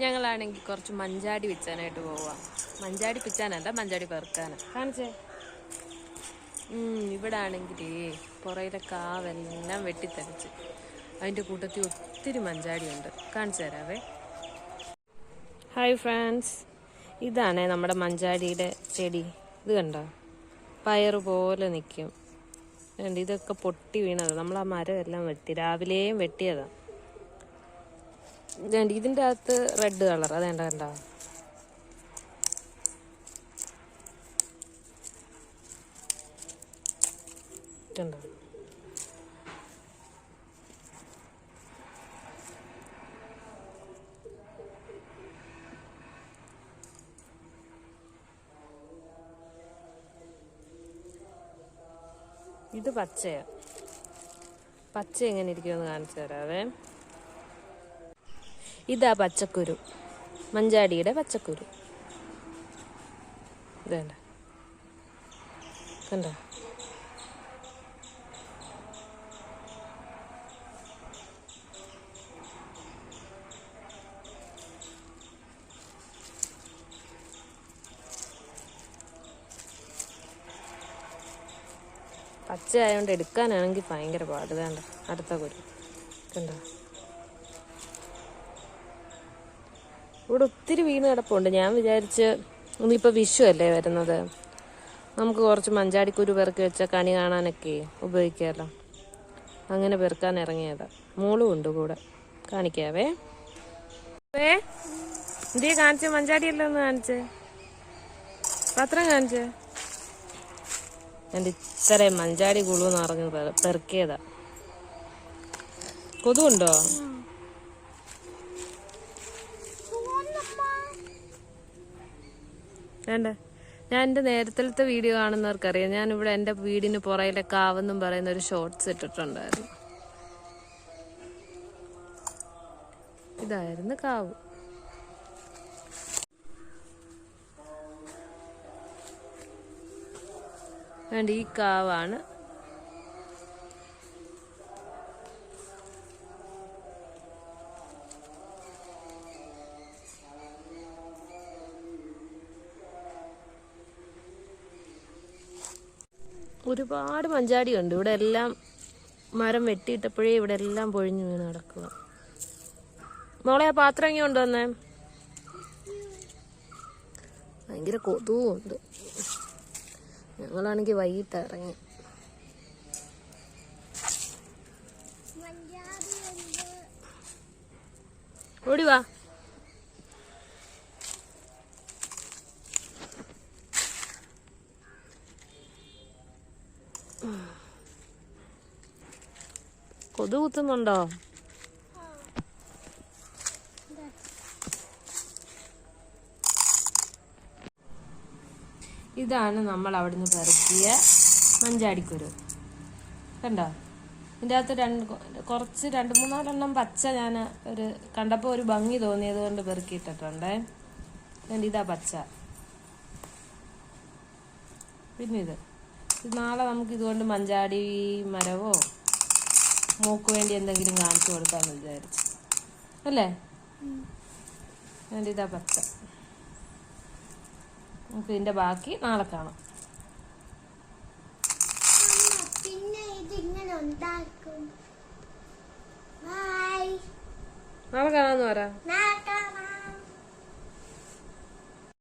ഞങ്ങളാണെങ്കിൽ കുറച്ച് മഞ്ചാടി വിൽക്കാനായിട്ട് പോവാം. മഞ്ചാടി പിച്ചാനല്ല, മഞ്ചാടി പെറുക്കാനാണ്. കാണിച്ചേ. ഇവിടെ ആണെങ്കിൽ പുറയിലെ കാവെല്ലാം വെട്ടിത്തെളിച്ച് അതിൻ്റെ കൂട്ടത്തിൽ ഒത്തിരി മഞ്ചാടിയുണ്ട്. കാണിച്ചു തരാവേ. ഹായ് ഫ്രണ്ട്സ്, ഇതാണേ നമ്മുടെ മഞ്ചാടിയുടെ ചെടി. ഇത് കണ്ടോ, പയറ് പോലെ നിൽക്കും. ഇതൊക്കെ പൊട്ടി വീണത്. നമ്മൾ ആ മരം എല്ലാം വെട്ടി, രാവിലെയും വെട്ടിയതാണ്. ഇതിൻ്റെ അകത്ത് റെഡ് കളർ അതേണ്ട കണ്ടോ. കണ്ടോ, ഇത് പച്ചയാ. പച്ച എങ്ങനെ ഇരിക്കുമെന്ന് കാണിച്ചു തരാവേ. ഇതാ പച്ചക്കുരു, മഞ്ചാടിയുടെ പച്ചക്കുരു. ഇതേണ്ട, കണ്ടോ. പച്ച ആയതുകൊണ്ട് എടുക്കാനാണെങ്കിൽ ഭയങ്കര പാട്. വേണ്ട, അടുത്ത കുരു കണ്ടോ. ഇവിടെ ഒത്തിരി വീണ് കിടപ്പുണ്ട്. ഞാൻ വിചാരിച്ച് ഇന്നിപ്പോൾ വിഷു അല്ലേ വരുന്നത്, നമുക്ക് കുറച്ച് മഞ്ചാടിക്കുരു പെറുക്കി വെച്ചാൽ കണി കാണാനൊക്കെ ഉപയോഗിക്കാമല്ലോ. അങ്ങനെ പെറുക്കാൻ ഇറങ്ങിയതാ. മോളും ഉണ്ട് കൂടെ. കാണിക്കാവേ. എന്തിയെ കാണിച്ചേ? മഞ്ചാടിയല്ലോ ഒന്ന് കാണിച്ചേ, പത്രം കാണിച്ചേ. എൻ്റെ ഇത്രയും മഞ്ചാടി കുളുന്ന് പറഞ്ഞ് പെറുക്കിയതാ. കൊതുണ്ടോ? വേണ്ട, ഞാൻ എൻ്റെ നേരത്തെ വീഡിയോ കാണുന്നവർക്കറിയാം, ഞാനിവിടെ എൻ്റെ വീടിന് പുറയിലെ കാവെന്നും പറയുന്ന ഒരു ഷോർട്സ് ഇട്ടിട്ടുണ്ടായിരുന്നു. ഇതായിരുന്നു കാവ്. വേണ്ട, ഈ കാവാണ്. ഒരുപാട് മഞ്ചാടിയുണ്ട് ഇവിടെ. എല്ലാം മരം വെട്ടിയിട്ടപ്പോഴേ ഇവിടെ എല്ലാം പൊഴിഞ്ഞു വീണ് കിടക്കുക. മോളെ, ആ പാത്രം ഇങ്ങനെ കൊണ്ടുവന്നേ. ഭയങ്കര കൊതുവും ഉണ്ട്. ഞങ്ങളാണെങ്കിൽ വൈകിട്ട് ഇറങ്ങി. ഓടിവാ. കൊതു കുത്തുന്നുണ്ടോ? ഇതാണ് നമ്മൾ അവിടുന്ന് പെറുക്കിയ മഞ്ചാടിക്കുരു. കണ്ടോ, ഇതിൻ്റെ അകത്ത് കുറച്ച് 2-3-4 പച്ച ഞാൻ കണ്ടപ്പോൾ ഒരു ഭംഗി തോന്നിയത് കൊണ്ട് പെറുക്കിയിട്ടിട്ടുണ്ടേ. ഇതാ പച്ച. പിന്നെ ഇത് നാളെ നമുക്ക് ഇതുകൊണ്ട് മഞ്ചാടി മരവോ മൂക്ക് വേണ്ടി എന്തെങ്കിലും കാണിച്ചു കൊടുക്കാമെന്ന് വിചാരിച്ചു അല്ലേ. ഇതാ പച്ച. നമുക്ക് ഇതിന്റെ ബാക്കി നാളെ കാണാം. നാളെ കാണാന്ന് പറ.